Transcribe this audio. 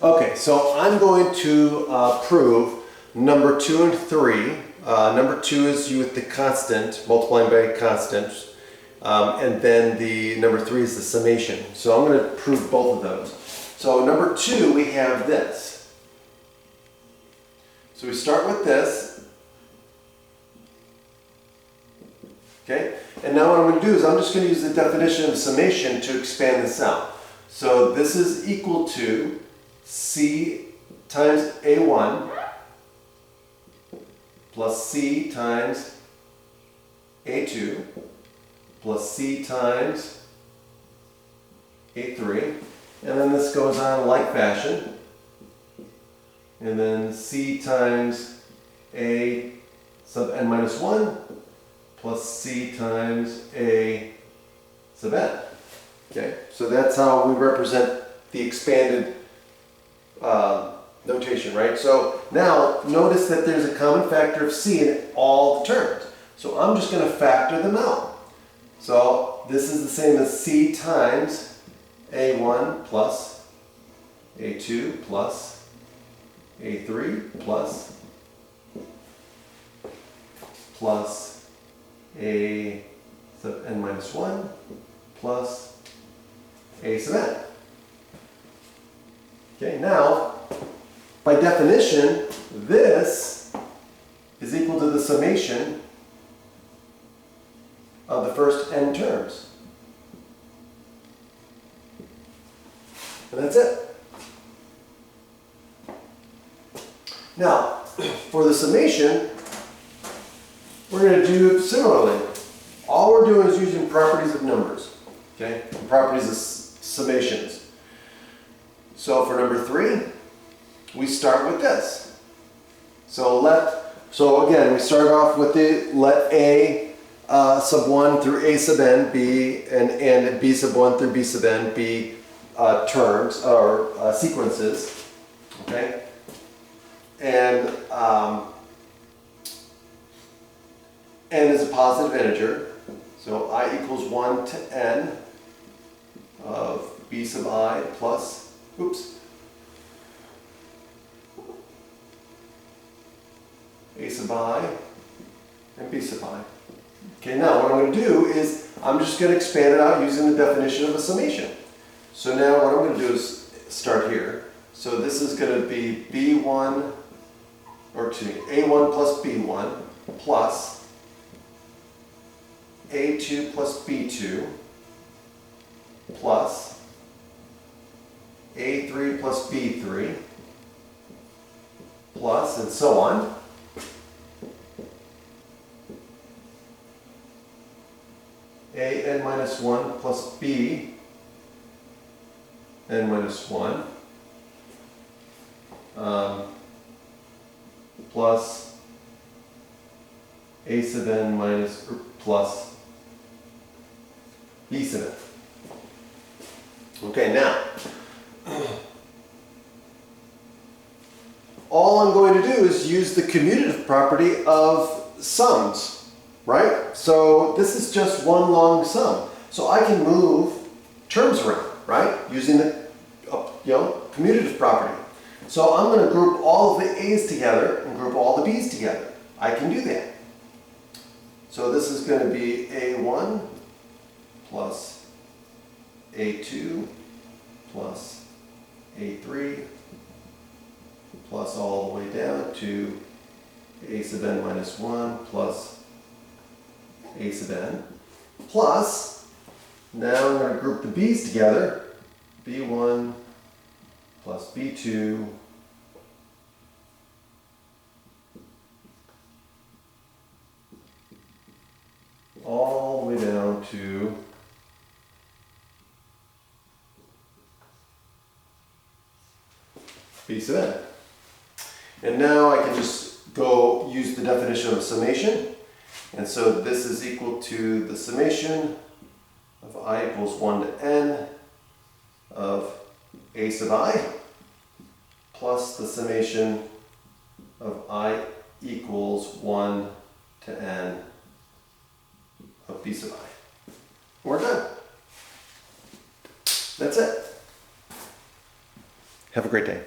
Okay, so I'm going to prove number 2 and 3. Number 2 is with the constant, multiplying by a constant, and then the number 3 is the summation. So I'm going to prove both of those. So number 2, we have this. So we start with this. Okay, and now what I'm going to do is I'm just going to use the definition of summation to expand this out. So this is equal to C times A1 plus C times A2 plus C times A3, and then this goes on like fashion, and then C times A sub n minus 1 plus C times A sub n. Okay, so that's how we represent the expanded notation, right? So now notice that there's a common factor of C in all the terms. So I'm just going to factor them out. So this is the same as C times A1 plus A2 plus A3 plus A sub n minus 1 plus A sub n. Okay, now, by definition, this is equal to the summation of the first n terms. And that's it. Now, for the summation, we're going to do similarly. All we're doing is using properties of numbers, okay? Properties of summations. So for number 3, we start with this. So again, we start off with the let A sub 1 through A sub n be and B sub 1 through B sub n be terms or sequences, okay? And n is a positive integer, so I equals 1 to n of B sub I plus A sub I and B sub I. Okay, now what I'm going to do is I'm just going to expand it out using the definition of a summation. So now what I'm going to do is start here. So this is going to be B1, or excuse me, A1 plus B1 plus A2 plus B2 plus A3 plus B3 plus, and so on, A n minus 1 plus B n minus 1 plus A sub n minus plus B sub n. Okay, now all I'm going to do is use the commutative property of sums, right? So this is just one long sum. So I can move terms around, right? Using the commutative property. So I'm going to group all of the A's together and group all the B's together. I can do that. So this is going to be A1 plus A2 plus A3 plus all the way down to A sub n minus 1 plus A sub n plus, now I'm going to group the B's together, B1 plus B2 all the way down to B sub n. And now I can just go use the definition of a summation. And so this is equal to the summation of I equals 1 to n of A sub I plus the summation of I equals 1 to n of B sub I. We're done. That's it. Have a great day.